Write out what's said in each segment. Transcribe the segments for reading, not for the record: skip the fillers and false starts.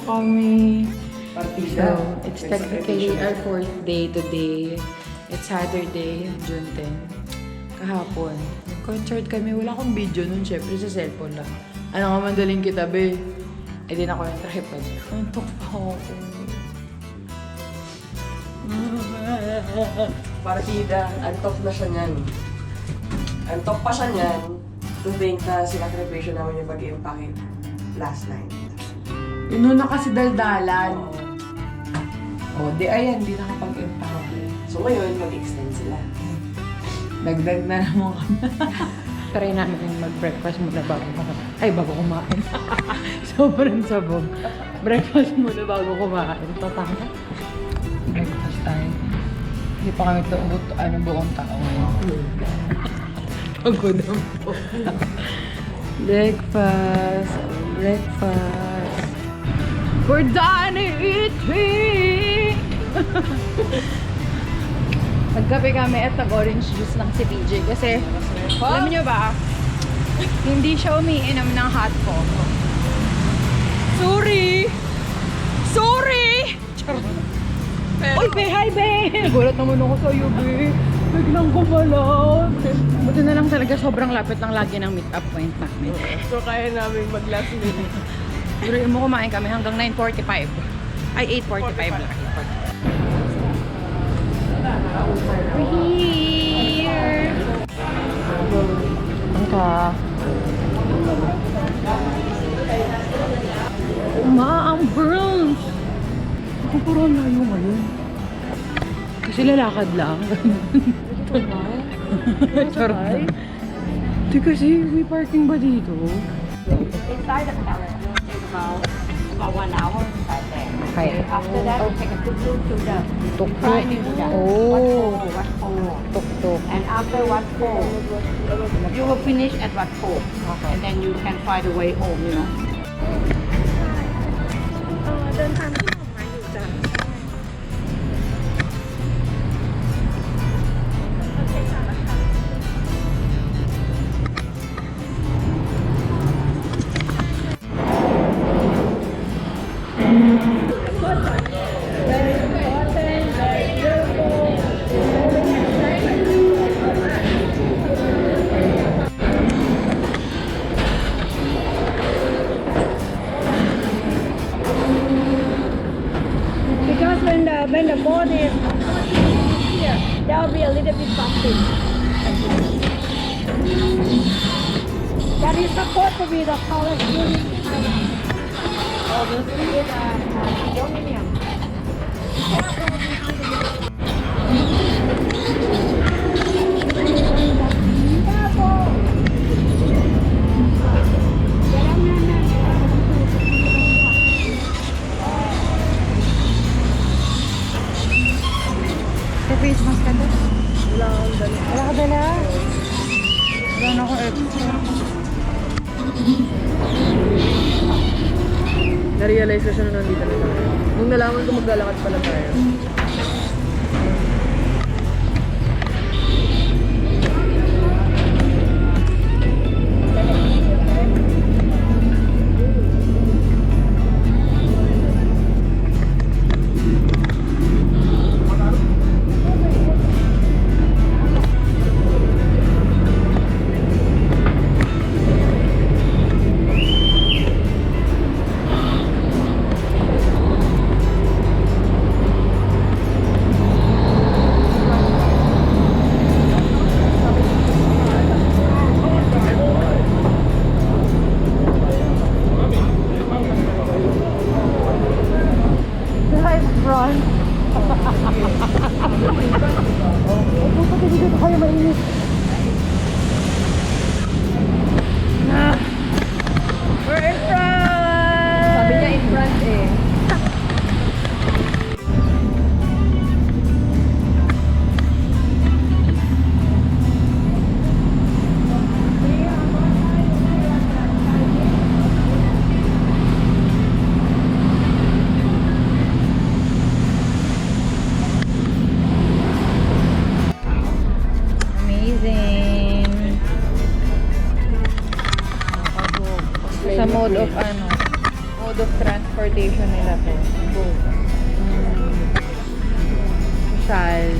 kami. Partida. So, it's technically our 4th day today. It's Saturday, June 10. Kahapon. Concert kami. Wala akong video nun, syempre sa cellphone lang. Ano nga mandaling kita, be? Eh, din ako yung tripod. Antok pa ako. Partida. Antok na siya niyan. Antok pa siya niyan. To think na sinacrifice namin yung pag-iimpake last night. Inuna kasi daldalan. Oh, di ayan, di nakapag-impact. So ngayon, mag-extend sila. Dagdag na naman kami. Try namin yung mag-breakfast muna bago kumain. Ay, bago kumain. Sobrang sabog. Breakfast muna bago kumain. Tatanga. Breakfast tayo. Hindi pa kami buong tao. Pagod ang po. Breakfast. Breakfast. We're done eating! Nagkape kami at nag-orange juice lang si PJ kasi alam niyo ba, hindi siya umiinom ng hot cocoa. Sorry! Sorry! Oy, be! Hi, be! Gulat naman ako sa'yo, be. Biglang gumalaw. Buti na lang talaga sobrang lapit lang lagi ng meet-up point namin. So kaya namin mag-last minute. Duruin mo kumain kami hanggang 9:45. Ay, 8:45 lang. We're here! Ang ka. Ang burns! Ako parang layo ngayon. Kasi lalakad lang. Charot lang. Di kasi, may parking ba dito? Inside the palace, you'll take about 1 hour inside there. Okay. After that, you take a tuk-tuk to the Tuk-tuk. shrine in Buddha. Oh. Wat Po. Tuk-tuk. And after Wat Po, you will finish at Wat Po. Okay. And then you can find a way home, you know. เดินทางที่ออกมาอยู่จ้ะ Because when the boat is here, there will be a little bit bumpy. That is supposed to be the tallest building in Thailand. Oh, this is aluminium. May face mask ka doon? Wala ka dala? Wala na ako extra. Na-realize ko siya nung nandito na tayo. Nung nalaman ko maglalakad pala tayo. Run! Oh, puto kasi dito kayo mainit. We're in front! Sabi niya in front eh. Sa mode of ano? mode of transportation nila to. Boat. Social.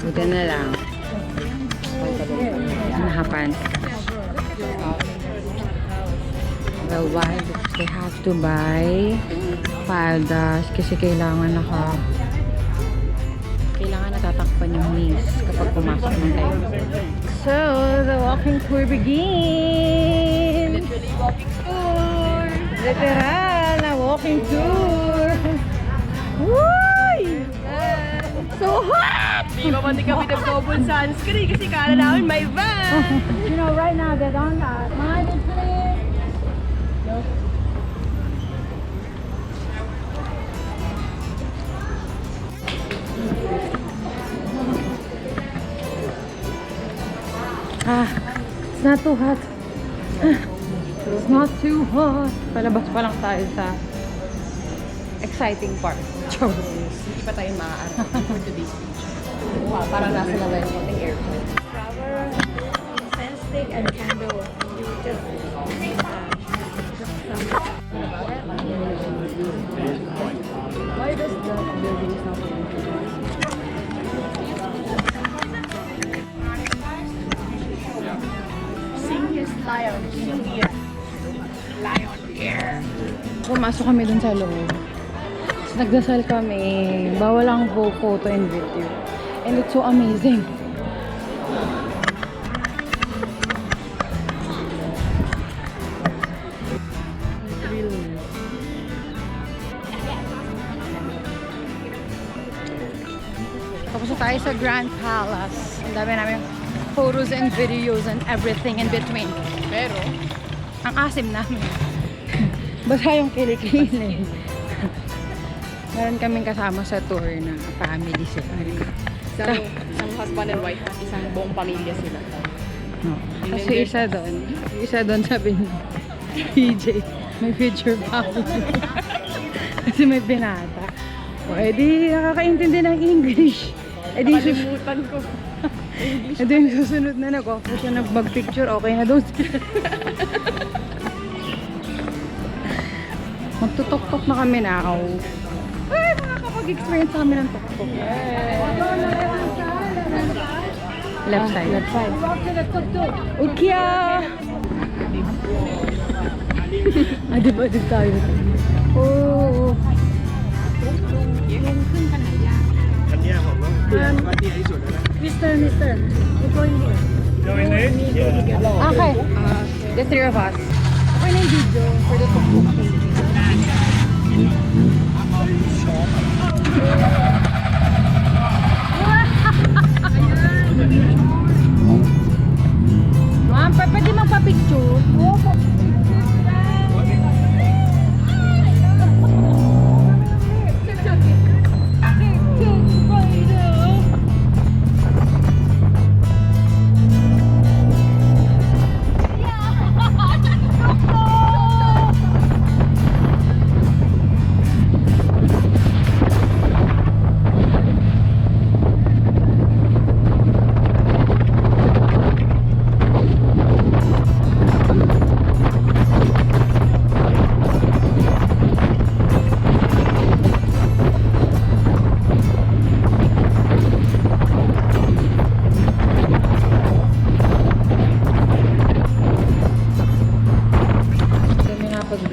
Buti na lang. Nahapan. Otherwise, they have to buy paldas kasi kailangan natatakpan yung knees kapag pumasok ng tayo. So, the walking tour begins! Literally walking tour! Literal na walking tour! Woo! So hot! Di ba pati kami nag-double sunscreen kasi kala namin may van! You know, right now they don't mind it, please. It's not too hot. It's not too hot. Palabas pa lang tayo sa exciting part. Hindi pa tayo maaarap for today's beach. Wow, parang nasa na tayo sa ating airport. Flower, incense stick, and candle. You just Why does the building is not sing his lion. Sing here. Lion here. Pumasok kami dun sa loob. Tapos nagdasal kami. Bawal ang photo and video. And it's so amazing. Tapos na tayo sa Grand Palace. Ang dami namin photos and videos and everything in between. Pero, ang asim namin. Basta yung kilikili. Meron kaming kasama sa tour na family sila. Isang husband and wife, isang buong pamilya sila. No. Kasi isa doon sabi niya, PJ, may future family. Kasi may binata. O, edi nakakaintindi ng English. Edi Kalimutan ko. edi yung susunod na nag-offer siya na mag-picture, okay na daw sila. Magtutok-tok na kami na ako. Ay, makakapag-experience kami ng tok-tok. Left side. Left side. Ukya! Diba tayo? Oo. อันเนี้ยผมว่าว่าที่ที่สุดแล้วนะ Mister, we're going here. Going in? Yeah. Okay. The three of us. Okay na yung video for the tuk-tuk. Ma'am, pwede magpa-picture?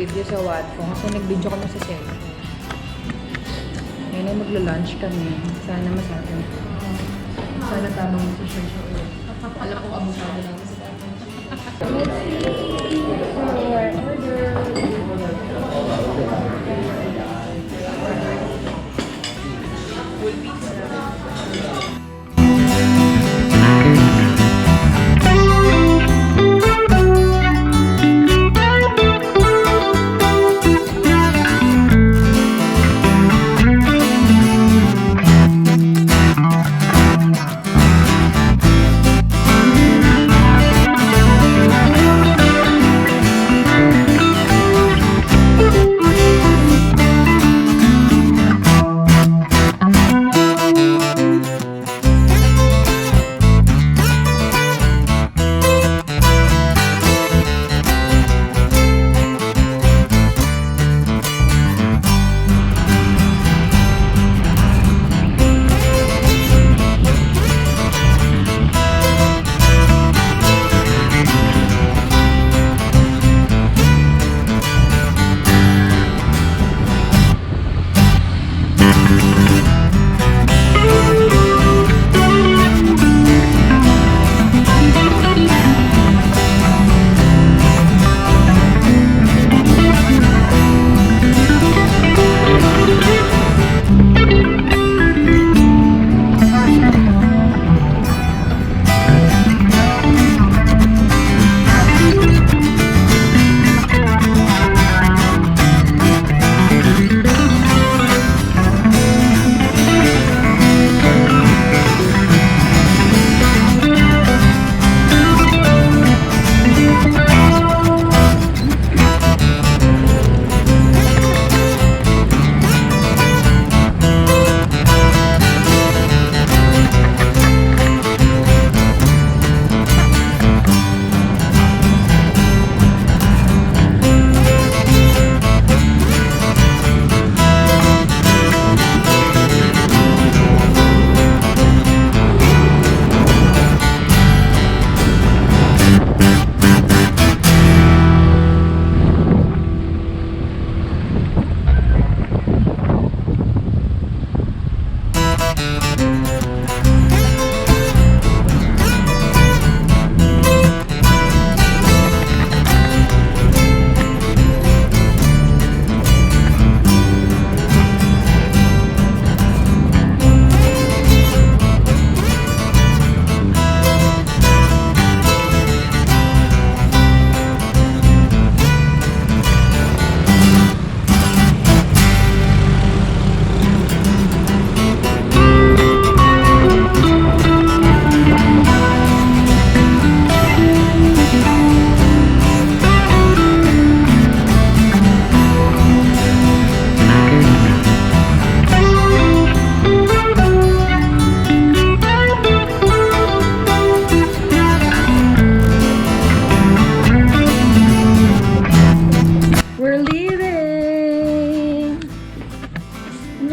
Video sa Wattpong kasi nag-video kami sa cellphone. Ngayon ay maglo-lunch kami. Sana masarap. Sana tamang decision siya ulit. Alam ko abusado namin sa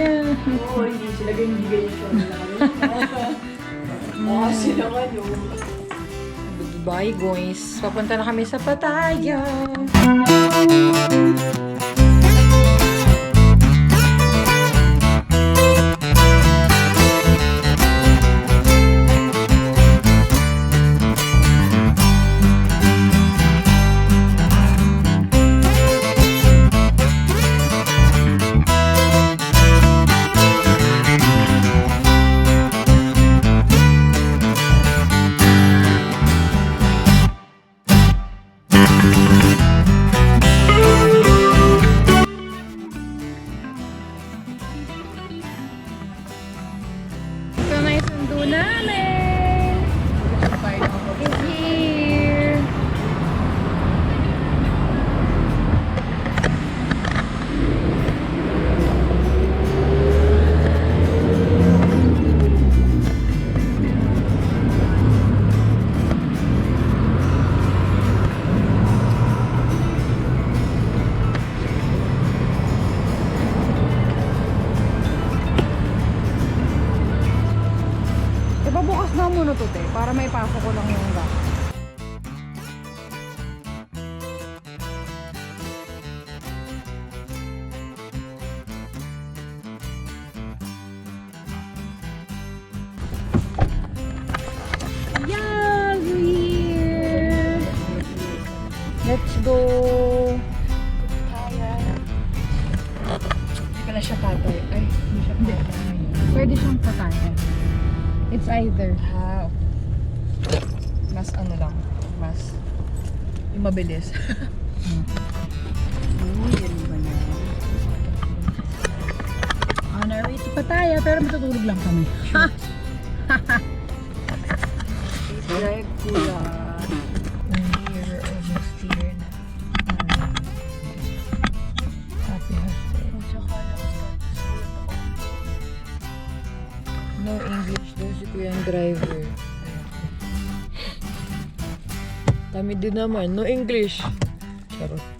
niya. Oo, hindi sila ganyan siya. Sila nga yun. Goodbye guys. Papunta na kami sa Pattaya. Ito na yung sundo namin. It's here. Ipabukas na muna to, te, para may pasok ko lang yung gas. Yeah, we're here. Let's go. Hindi pala siya tatay. Ay, hindi siya tatay. Pwede siyang Pattaya. It's either. Mas ano lang, mas yung mabilis. On our way to Pattaya, pero matutulog lang kami. Drive kuya. Here, almost here na. Happy birthday. No English daw si kuya ang driver. Kami din naman, no English. Charot.